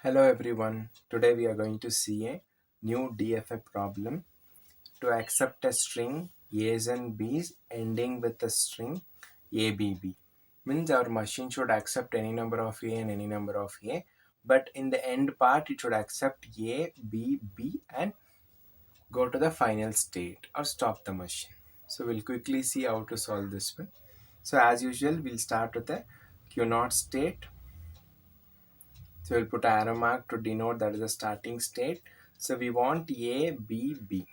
Hello everyone. Today we are going to see a new DFA problem to accept a string A's and B's ending with the string ABB. Means our machine should accept any number of A and any number of A, but in the end part it should accept A, B, B and go to the final state or stop the machine. So we'll quickly see how to solve this one. So as usual we'll start with the Q0 state. So we'll put arrow mark to denote that is the starting state. So we want A, B, B.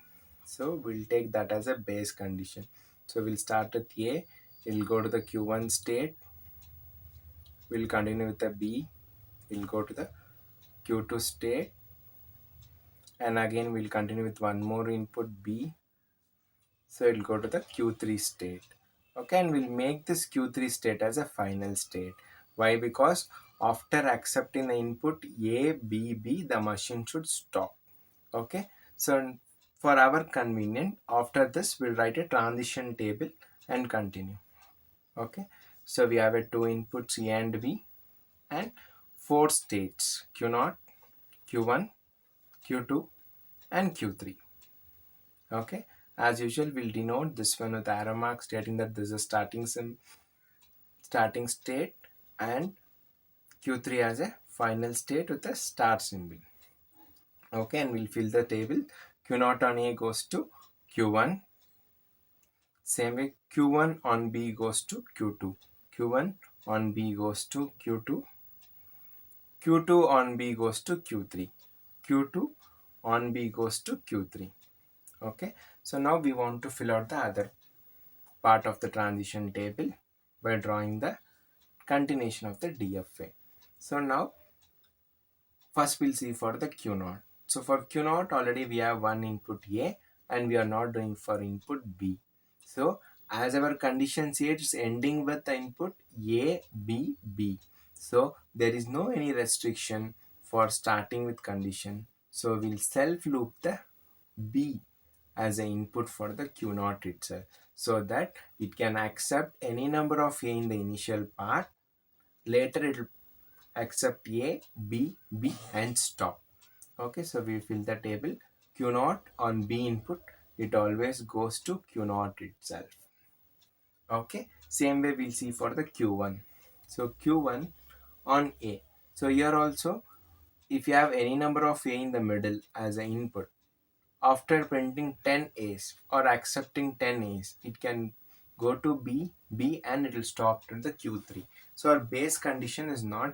So we'll take that as a base condition. So we'll start with A. We'll go to the Q1 state. We'll continue with the B. We'll go to the Q2 state. And again we'll continue with one more input B. So it'll go to the Q3 state. Okay, and we'll make this Q3 state as a final state. Why? Because after accepting the input A, B, B, the machine should stop. Okay, so for our convenience, after this we'll write a transition table and continue. Okay, so we have a two inputs A and B and four states Q0, Q1, Q2 and Q3. Okay, as usual we'll denote this one with arrow mark stating that this is a starting state and Q3 as a final state with a start symbol. Okay, and we'll fill the table. Q0 on A goes to Q1. Same way Q1 on B goes to Q2. Q1 on B goes to Q2. Q2 on B goes to Q3. Q2 on B goes to Q3. Okay, so now we want to fill out the other part of the transition table by drawing the continuation of the DFA. So now first we'll see for the Q0. So for Q0 already we have one input A and we are not doing for input B. So as our condition says it's ending with the input A, B, B. So there is no any restriction for starting with condition. So we'll self loop the B as an input for the Q0 itself so that it can accept any number of A in the initial part. Later it will accept A, B, B and stop. Okay, so we fill the table. Q0 on B input, it always goes to Q0 itself. Okay, same way we'll see for the Q1. So Q1 on A. So here also, if you have any number of A in the middle as an input, after printing 10 A's or accepting 10 A's, it can go to B, B and it will stop to the Q3. So our base condition is not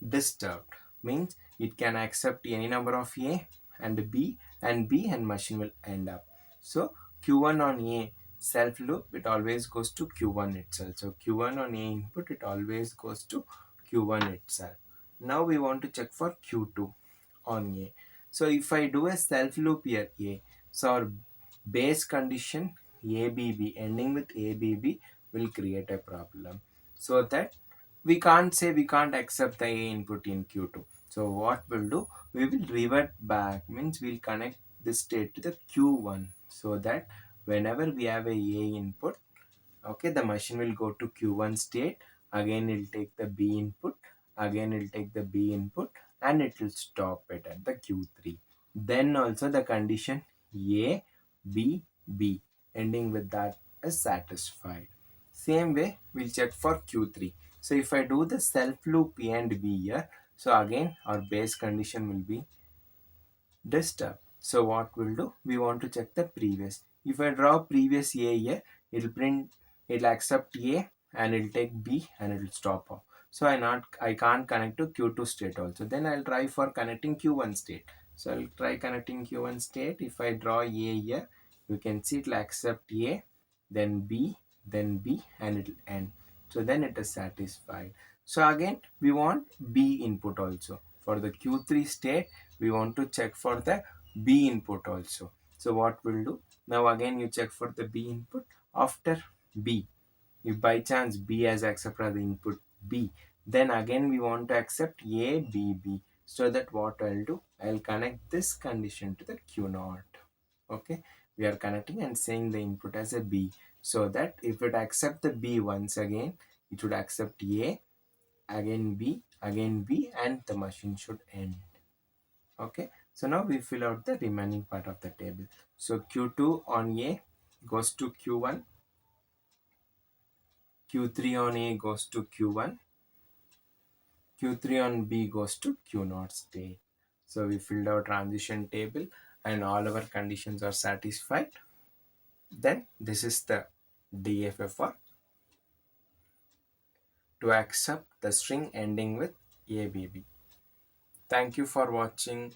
disturbed, means it can accept any number of A and B and machine will end up. So Q1 on A self loop, it always goes to Q1 itself. So Q1 on A input, it always goes to Q1 itself. Now we want to check for Q2 on A. So if I do a self loop here A, so our base condition ABB ending with ABB will create a problem. So that we can't say we can't accept the A input in Q2. So what we'll do, we will revert back, means we'll connect this state to the Q1 so that whenever we have a A input, okay, the machine will go to Q1 state, again it'll take the B input, again it'll take the B input and it will stop it at the Q3. Then also the condition A, B, B ending with that is satisfied. Same way we'll check for Q3. So if I do the self loop A and B here, so again our base condition will be disturbed. So what we'll do, we want to check the previous. If I draw previous A here, it'll accept A and it'll take B and it'll stop off. So I can't connect to Q2 state also. Then I'll try for connecting Q1 state. So I'll try connecting Q1 state. If I draw A here, you can see it'll accept A, then B and it'll end. So then it is satisfied. So again we want B input also. For the Q3 state, we want to check for the B input also. So what we'll do, now again you check for the B input. After B, if by chance B has accepted the input B, then again we want to accept A, B, B. So that what I'll do, I'll connect this condition to the Q0. Okay, we are connecting and saying the input as a B, so that if it accept the B once again, it would accept A again B, and the machine should end. Okay, so now we fill out the remaining part of the table. So Q2 on A goes to Q1, Q3 on A goes to Q1, Q3 on B goes to Q0 state. So we filled our transition table and all our conditions are satisfied. Then this is the DFA for to accept the string ending with ABB. Thank you for watching.